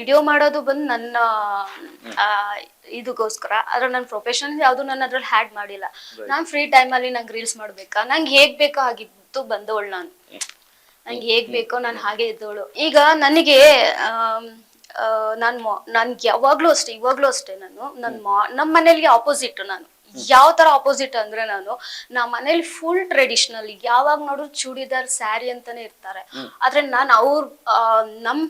Video ಮಾಡೋದು ಬಂದು ನನ್ನ ಇದಕ್ಕೋಸ್ಕರ. ಆದ್ರೆ ನನ್ನ ಪ್ರೊಫೆಷನ್ ಯಾವುದು ನಾನು ಅದ್ರಲ್ಲಿ ಹ್ಯಾಡ್ ಮಾಡಿಲ್ಲ. ನಾನು ಫ್ರೀ ಟೈಮಲ್ಲಿ ನಂಗೆ ರೀಲ್ಸ್ ಮಾಡ್ಬೇಕಾ, ನಂಗೆ ಹೇಗ್ ಬೇಕೋ ಹಾಗಿದ್ದು ಬಂದವಳು ನಾನು. ನಂಗೆ ಹೇಗ್ ಬೇಕೋ ನಾನು ಹಾಗೆ ಇದ್ದವಳು. ಈಗ ನನಗೆ ನನ್ಗೆ ಯಾವಾಗ್ಲೂ ಅಷ್ಟೇ, ಇವಾಗ್ಲೂ ಅಷ್ಟೇ, ನಮ್ಮ ಮನೇಲಿ ಆಪೋಸಿಟ್. ನಾನು ಯಾವ ತರ ಆಪೋಸಿಟ್ ಅಂದ್ರೆ, ನಮ್ಮ ಮನೇಲಿ ಫುಲ್ ಟ್ರೆಡಿಷನಲ್, ಯಾವಾಗ ನೋಡಿದ್ರು ಚೂಡಿದಾರ್ ಸ್ಯಾರಿ ಅಂತಾನೆ ಇರ್ತಾರೆ. ಆದ್ರೆ ನಾನು ನಮ್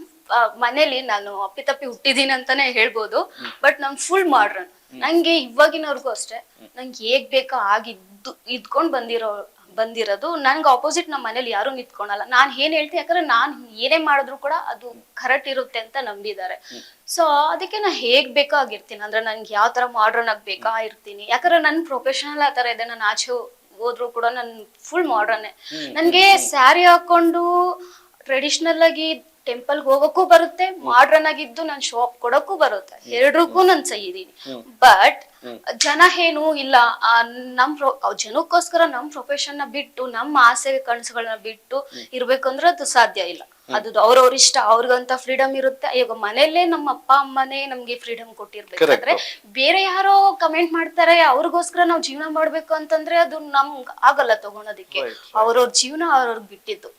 ಮನೇಲಿ ನಾನು ಅಪ್ಪಿತಪ್ಪಿ ಹುಟ್ಟಿದೀನಿ ಅಂತಾನೆ ಹೇಳ್ಬೋದು. ಬಟ್ ನಮ್ ಫುಲ್ ಮಾಡ್ರನ್. ನಂಗೆ ಇವಾಗಿನವರೆಗೂ ಅಷ್ಟೇ, ನಂಗೆ ಹೇಗ್ ಬೇಕೋ ಇದ್ಕೊಂಡ್ ಬಂದಿರೋದು. ನನ್ಗೆ ಆಪೋಸಿಟ್ ನಮ್ಮ ಮನೇಲಿ ಯಾರು ನಿಂತ್ಕೊಳಲ್ಲ. ನಾನ್ ಏನ್ ಹೇಳ್ತೀನಿ, ಯಾಕಂದ್ರೆ ನಾನ್ ಏನೇ ಮಾಡಿದ್ರು ಕೂಡ ಅದು ಕರೆಕ್ಟ್ ಇರುತ್ತೆ ಅಂತ ನಂಬಿದ್ದಾರೆ. ಸೊ ಅದಕ್ಕೆ ನಾ ಹೇಗ್ ಬೇಕೋ ಆಗಿರ್ತೀನಿ. ಅಂದ್ರೆ ನನ್ಗೆ ಯಾವ ತರ ಮಾಡ್ರನ್ ಆಗ್ಬೇಕಾ ಇರ್ತೀನಿ. ಯಾಕಂದ್ರೆ ನನ್ ಪ್ರೊಫೆಷನಲ್ ಆ ತರ ಇದೆ. ನಾನು ಆಚೆ ಹೋದ್ರು ಕೂಡ ನನ್ ಫುಲ್ ಮಾಡ್ರನ್ನೇ. ನನ್ಗೆ ಸ್ಯಾರಿ ಹಾಕೊಂಡು ಟ್ರೆಡಿಷನಲ್ ಆಗಿ ಟೆಂಪಲ್ ಹೋಗಕ್ಕೂ ಬರುತ್ತೆ, ಮಾಡ್ರನ್ ಆಗಿದ್ದು ನಾನು ಶಾಪ್ ಕೊಡಕ್ಕೂ ಬರುತ್ತೆ. ಎರಡಕ್ಕೂ ನಾನು ಸಹಿ ಇದೀನಿ. ಬಟ್ ಜನ ಏನು ಇಲ್ಲ, ಜನಕ್ಕೋಸ್ಕರ ನಮ್ ಪ್ರೊಫೆಷನ್ ನ ಬಿಟ್ಟು, ನಮ್ಮ ಆಸೆ ಕನಸುಗಳನ್ನ ಬಿಟ್ಟು ಇರ್ಬೇಕಂದ್ರೆ ಅದು ಸಾಧ್ಯ ಇಲ್ಲ. ಅದು ಅವ್ರವ್ರ ಇಷ್ಟ, ಅವ್ರಿಗಂತ ಫ್ರೀಡಮ್ ಇರುತ್ತೆ. ಈಗ ಮನೇಲೆ ನಮ್ಮ ಅಪ್ಪ ಅಮ್ಮನೇ ನಮ್ಗೆ ಫ್ರೀಡಮ್ ಕೊಟ್ಟಿರ್ಬೇಕಾದ್ರೆ ಬೇರೆ ಯಾರೋ ಕಮೆಂಟ್ ಮಾಡ್ತಾರೆ ಅವ್ರಿಗೋಸ್ಕರ ನಾವ್ ಜೀವನ ಮಾಡ್ಬೇಕು ಅಂತಂದ್ರೆ ಅದು ನಮ್ಗ್ ಆಗಲ್ಲ ತಗೊಳೋದಿಕ್ಕೆ. ಅವ್ರವ್ರ ಜೀವನ ಅವ್ರವ್ರಿಗೆ ಬಿಟ್ಟಿದ್ದು,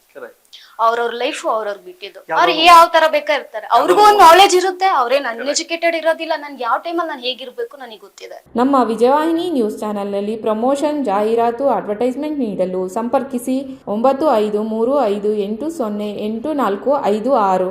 ಅವ್ರವ್ರ ಲೈಫ್ ಅವ್ರವ್ರಿಗೆ ಬಿಟ್ಟಿದ್ದು. ಅವ್ರು ಯಾವ ತರ ಬೇಕಾ ಇರ್ತಾರೆ. ಅವ್ರಿಗೂ ಒಂದು ನಾಲೆಜ್ ಇರುತ್ತೆ. ಅವ್ರೇನ್ ಅನ್ಎಜುಕೇಟೆಡ್ ಇರೋದಿಲ್ಲ. ನನ್ಗೆ ಯಾವ ಟೈಮಲ್ಲಿ ನಾನು ಹೇಗಿರ್ಬೇಕು ನನಗೆ ಗೊತ್ತಿದೆ. ನಮ್ಮ ವಿಜಯವಾಹಿನಿ ನ್ಯೂಸ್ ಚಾನೆಲ್ನಲ್ಲಿ ಪ್ರಮೋಷನ್, ಜಾಹೀರಾತು, ಅಡ್ವರ್ಟೈಸ್ಮೆಂಟ್ ನೀಡಲು ಸಂಪರ್ಕಿಸಿ 9535808456.